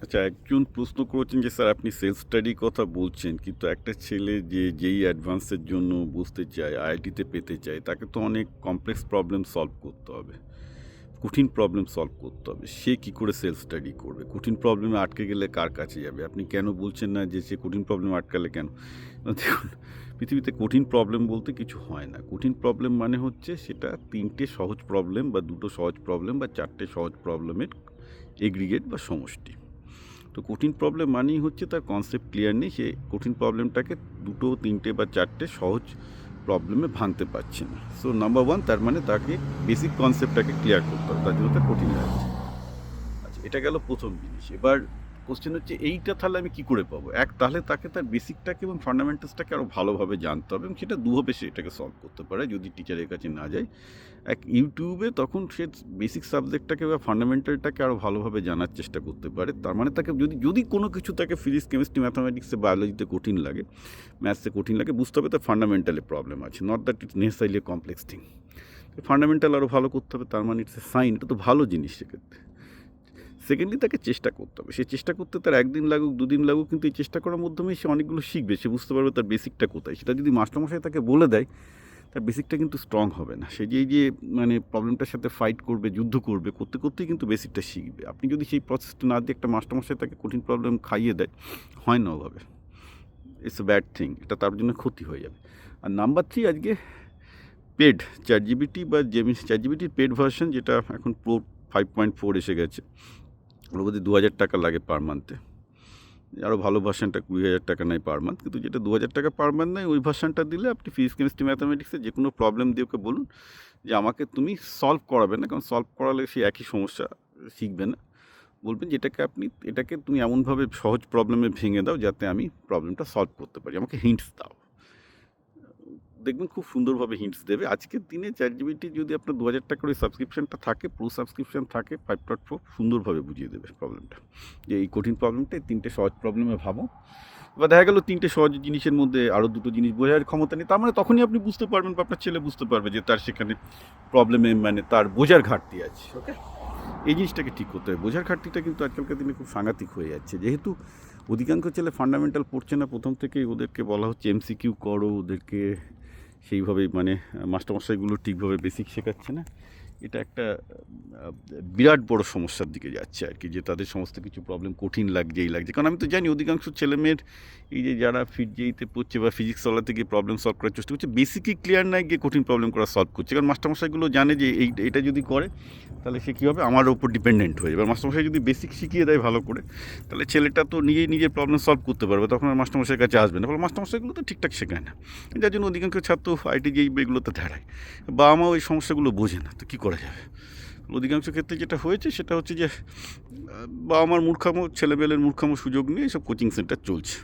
আচ্ছা, একজন প্রশ্ন করেছেন যে স্যার আপনি সেলফ স্টাডির কথা বলছেন, কিন্তু একটা ছেলে যেই অ্যাডভান্সের জন্য বসতে চায়, আইআইটিতে পেতে চায়, তাকে তো অনেক কমপ্লেক্স প্রবলেম সলভ করতে হবে। কঠিন প্রবলেম সলভ করতে হবে। সে কী করে সেলফ স্টাডি করবে? কঠিন প্রবলেমে আটকে গেলে কার কাছে যাবে? আপনি কেন বলছেন না যে সে কঠিন প্রবলেমে আটকালে কেন? দেখুন, পৃথিবীতে কঠিন প্রবলেম বলতে কিছু হয় না। কঠিন প্রবলেম মানে হচ্ছে সেটা ৩ টে সহজ প্রবলেম বা ২ টো সহজ প্রবলেম বা ৪ টে সহজ প্রবলেমের এগ্রিগেট বা সমষ্টি। তো কঠিন প্রবলেম মানেই হচ্ছে তার কনসেপ্ট ক্লিয়ার নেই, সে কঠিন প্রবলেমটাকে ২ টো ৩ টে বা ৪ টে সহজ প্রবলেমে ভাঙতে পারছে না। সো নাম্বার 1, তার মানে তাকে বেসিক কনসেপ্টটাকে ক্লিয়ার করতে হবে, তার জন্য তার কঠিন লাগছে। আচ্ছা, এটা গেল প্রথম জিনিস। এবার কোশ্চেন হচ্ছে এইটা তাহলে আমি কী করে পাবো? তাহলে তাকে তার বেসিকটাকে এবং ফান্ডামেন্টালসটাকে আরও ভালোভাবে জানতে হবে, এবং সেটা দুভাবে সে এটাকে সলভ করতে পারে যদি টিচারের কাছে না যায়। ইউটিউবে তখন সে বেসিক সাবজেক্টটাকে বা ফান্ডামেন্টালটাকে আরও ভালোভাবে জানার চেষ্টা করতে পারে। তার মানে তাকে যদি কোনো কিছু তাকে ফিজিক্স, কেমিস্ট্রি, ম্যাথামেটিক্সে, বায়োলজিতে কঠিন লাগে, ম্যাথসে কঠিন লাগে, বুঝতে হবে তার ফান্ডামেন্টালে প্রবলেম আছে, not that it's necessarily A complex thing. Fundamental আরও ভালো করতে হবে, তার মানে ইটস এ সাইন, এটা তো ভালো জিনিস সেক্ষেত্রে। সেকেন্ডলি তাকে চেষ্টা করতে হবে। সে চেষ্টা করতে তার ১ দিন লাগুক, ২ দিন লাগুক, কিন্তু এই চেষ্টা করার মাধ্যমেই সে অনেকগুলো শিখবে। সে বুঝতে পারবে তার বেসিকটা কোথায়। সেটা যদি মাস্টারমশাই তাকে বলে দেয়, তার বেসিকটা কিন্তু স্ট্রং হবে না। সে যে মানে প্রবলেমটার সাথে ফাইট করবে, যুদ্ধ করবে, করতে করতেই কিন্তু বেসিকটা শিখবে। আপনি যদি সেই প্রসেসটা না দিয়ে একটা মাস্টারমশাই তাকে কঠিন প্রবলেম খাইয়ে দেয়, হয় না ওভাবে। It's a bad thing. এটা তার জন্য ক্ষতি হয়ে যাবে। আর নাম্বার 3, আজকে পেড চ্যাটজিপিটি বা চ্যাটজিপিটির পেড ভার্সন, যেটা এখন প্রো 5.4 এসে গেছে, ওর মধ্যে ২,০০০ টাকা লাগে পার মান্থে। আরও ভালো ভার্সানটা ২০,০০০ টাকা নেয় পার মান্থ, কিন্তু যেটা ২,০০০ টাকা পার মান্থ নেয়, ওই ভার্সানটা দিলে আপনি ফিজিক্স, কেমিস্ট্রি, ম্যাথামেটিক্সে যে কোনো প্রবলেম দিয়ে ওকে বলুন যে আমাকে তুমি সলভ করাবে না, কারণ সলভ করালে সে একই সমস্যা শিখবে না। বলবেন যে এটাকে তুমি এমনভাবে সহজ প্রবলেমে ভেঙে দাও যাতে আমি প্রবলেমটা সলভ করতে পারি, আমাকে হিন্টস দাও। দেখবেন খুব সুন্দরভাবে হিন্টস দেবে। আজকের দিনে চ্যাটজিপিটি যদি আপনার ২,০০০ টাকার ওই সাবস্ক্রিপশনটা থাকে, প্রো সাবস্ক্রিপশন থাকে 5.4, সুন্দরভাবে বুঝিয়ে দেবে প্রবলেমটা, যে এই কঠিন প্রবলেমটা এই ৩ টে সহজ প্রবলেমে ভাবো। এবার দেখা গেল ৩ টে সহজ জিনিসের মধ্যে আরও ২ টো জিনিস বোঝার ক্ষমতা নেই, তার মানে তখনই আপনি বুঝতে পারবেন বা আপনার ছেলে বুঝতে পারবে যে তার সেখানে প্রবলেমে মানে তার বোঝার ঘাটতি আছে। ওকে, এই জিনিসটাকে ঠিক করতে হবে। বোঝার ঘাটতিটা কিন্তু আজকালকার দিনে খুব সাংঘাতিক হয়ে যাচ্ছে, যেহেতু অধিকাংশ ছেলে ফান্ডামেন্টাল পড়ছে না প্রথম থেকেই, ওদেরকে বলা হচ্ছে এমসিকিউ করো, ওদেরকে সেইভাবেই মানে মাস্টারমশাইগুলো ঠিকভাবে বেসিক শেখাচ্ছে না। এটা একটা বিরাট বড় সমস্যার দিকে যাচ্ছে আর কি, যে তাদের সমস্ত কিছু প্রবলেম কঠিন লাগছে। কারণ আমি তো জানি অধিকাংশ ছেলেমেয়ের এই যে যারা ফিজিতে পড়ছে বা ফিজিক্স চলাতে গিয়ে প্রবলেম সলভ করার চেষ্টা করছে, বেসিকই ক্লিয়ার নাই গিয়ে কঠিন প্রবলেম করা সলভ করছে। কারণ মাস্টারমশাইগুলো জানে যে এটা যদি করে তাহলে সে কী হবে, আমার ওপর ডিপেন্ডেন্ট হয়ে যাবে। মাস্টারমশাই যদি বেসিক শিখিয়ে দেয় ভালো করে, তাহলে ছেলেটা তো নিজের প্রবলেম সলভ করতে পারবে, তখন আর মাস্টারমশাইয়ের কাছে আসবে না। ফলে মাস্টারমশাইগুলো তো ঠিকঠাক শেখায় না, যার জন্য অধিকাংশ ছাত্র আইটি যেই এগুলোতে দাঁড়ায়। বাবা মাও এই সমস্যাগুলো বোঝে না, তো কী করা যাবে? অধিকাংশ ক্ষেত্রে যেটা হয়েছে সেটা হচ্ছে যে বাবা মার মূর্খামো, ছেলেমেয়েদের মূর্খামো সুযোগ নিয়ে এইসব কোচিং সেন্টার চলছে।